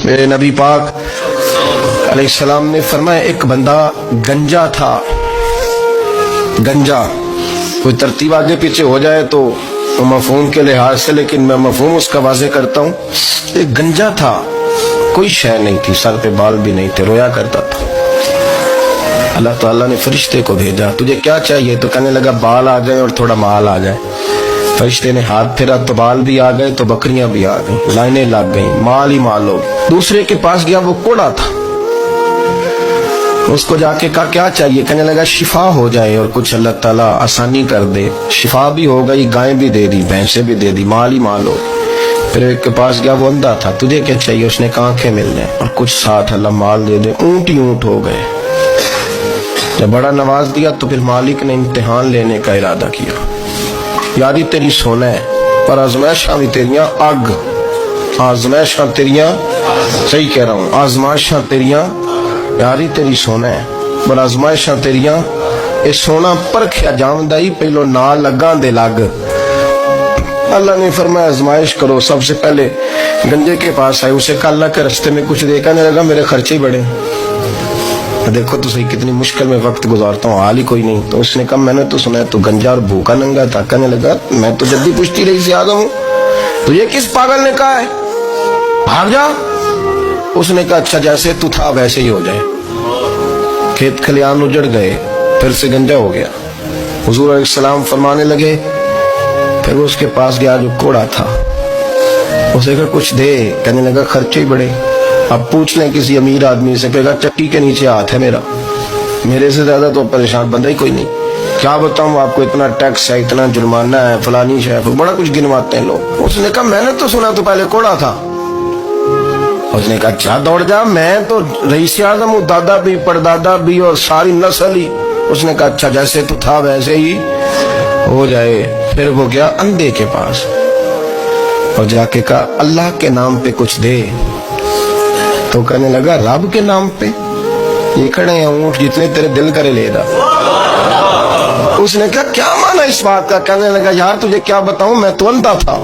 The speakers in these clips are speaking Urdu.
میرے نبی پاک علیہ السلام نے فرمایا ایک بندہ گنجا تھا. گنجا کوئی ترتیب آگے پیچھے ہو جائے تو مفہوم کے لحاظ سے، لیکن میں مفہوم اس کا واضح کرتا ہوں. ایک گنجا تھا، کوئی شے نہیں تھی، سر پہ بال بھی نہیں تھے، رویا کرتا تھا. اللہ تعالیٰ نے فرشتے کو بھیجا، تجھے کیا چاہیے؟ تو کہنے لگا بال آ جائیں اور تھوڑا مال آ جائے. فرشتے نے ہاتھ پھیرا تو بال بھی آ گئے تو بکریاں بھی آ گئیں، لائنیں لگ گئیں، مال ہی مال ہو. دوسرے کے پاس گیا، وہ کوڑا تھا. اس کو جا کے کہا کیا چاہیے؟ کہنے لگا شفا ہو جائے اور کچھ اللہ تعالیٰ آسانی کر دے. شفا بھی ہو گئی، گائیں بھی دے دی، بھینسیں بھی دے دی، مال ہی مال ہو. پھر ایک کے پاس گیا، وہ اندھا تھا. تجھے کیا چاہیے؟ اس نے کہا آنکھیں مل جائیں اور کچھ ساتھ اللہ مال دے دے. اونٹ ہی اونٹ ہو گئے. جب بڑا نواز دیا تو پھر مالک نے امتحان لینے کا ارادہ کیا. یادی تیری سونا ہے پر آزمائشاں بھی تیریاں اگ. آزمائشاں تیریاں، صحیح کہہ رہا ہوں، آزمائشاں تیریاں. یاری تیری سونا ہے پر آزمائشاں تیریاں. اے سونا پرکھیا جاندائی پہلو نہ لگاں دے لگ. اللہ نے فرمایا آزمائش کرو. سب سے پہلے گنجے کے پاس آئے، اسے کہا اللہ کے رستے میں کچھ دے. کہنے لگا میرے خرچے بڑے. دیکھو تو صحیح کتنی مشکل میں وقت گزارتا ہوں، حال ہی کوئی نہیں. تو اس نے کہا میں نے تو سنا ہے تو گنجا اور بھوکا ننگا تھا. کہنے لگا میں تو جدی پشتی رہی سے آگا ہوں. تو یہ کس پاگل نے کہا ہے بھاگ جا؟ اس نے کہا اچھا جیسے تو تھا ویسے ہی ہو جائے. کھیت کھلیان اجڑ گئے، پھر سے گنجا ہو گیا. حضور علیہ السلام فرمانے لگے. پھر وہ اس کے پاس گیا جو کوڑا تھا، اسے کہا کچھ دے. کہنے لگا خرچے ہی بڑے. اب پوچھ لیں کسی امیر آدمی سے، کہے گا چکی کے نیچے ہاتھ ہے میرا، میرے سے زیادہ تو پریشان بندہ ہی کوئی نہیں. کیا بتاؤں آپ کو، اتنا ٹیکس ہے، اتنا جرمانہ ہے، فلانی شے، بڑا کچھ گنواتے ہیں لوگ. اس نے کہا میں نے تو سنا تو پہلے کوڑا تھا. اس نے کہا اچھا دوڑ جا، میں تو رئیس اعظم ہوں، دادا بھی پردادا بھی اور ساری نسل ہی. اس نے کہا اچھا جیسے تو تھا ویسے ہی ہو جائے. پھر وہ گیا اندھے کے پاس اور جا کے کہا اللہ کے نام پہ کچھ دے. تو کہنے لگا رب کے نام پہ؟ یہ کھڑے ہیں اونٹ جتنے تیرے دل کرے لے دا. اس نے کہا کیا مانا اس بات کا؟ کہنے لگا یار تجھے کیا بتاؤں، میں تو اندھا تھا،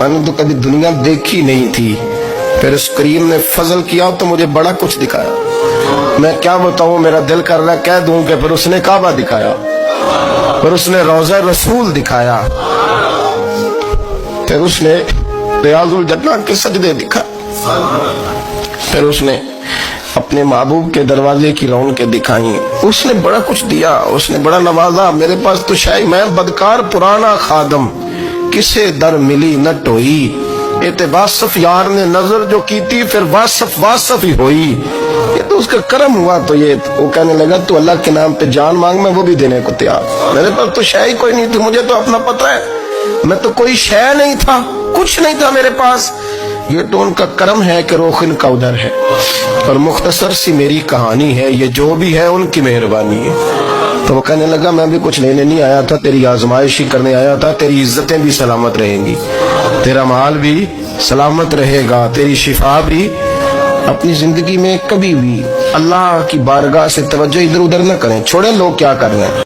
میں نے تو کبھی دنیا دیکھی نہیں تھی. پھر اس کریم نے فضل کیا تو مجھے بڑا کچھ دکھایا. میں کیا بتاؤں، میرا دل کر رہا کہہ دوں کہ پھر اس نے کعبہ دکھایا، پھر اس نے روضہ رسول دکھایا، پھر اس نے ریاض الجنہ کے سجدے دکھا، پھر اس نے اپنے محبوب کے دروازے کی رونقیں دکھائیں. اس نے بڑا کچھ دیا، اس نے بڑا نوازا. میرے پاس تو شاید میں بدکار پرانا خادم، کسے در ملی نہ ٹوئی. واصف یار نے نظر جو کی تھی پھر واصف ہی ہوئی. یہ تو اس کا کرم ہوا. تو یہ وہ کہنے لگا تو اللہ کے نام پہ جان مانگ، میں وہ بھی دینے کو تیار. میرے پاس تو شے ہی کوئی نہیں تھی، مجھے تو اپنا پتہ ہے، میں تو کوئی شے نہیں تھا، کچھ نہیں تھا میرے پاس. یہ تو ان کا کرم ہے کہ روخن کا ادھر ہے. اور مختصر سی میری کہانی ہے، یہ جو بھی ہے ان کی مہربانی ہے. تو وہ کہنے لگا میں بھی کچھ لینے نہیں آیا تھا، تیری آزمائش ہی کرنے آیا تھا. تیری عزتیں بھی سلامت رہیں گی، تیرا مال بھی سلامت رہے گا، تیری شفا بھی. اپنی زندگی میں کبھی بھی اللہ کی بارگاہ سے توجہ ادھر ادھر نہ کریں، چھوڑیں لوگ کیا کر رہے ہیں.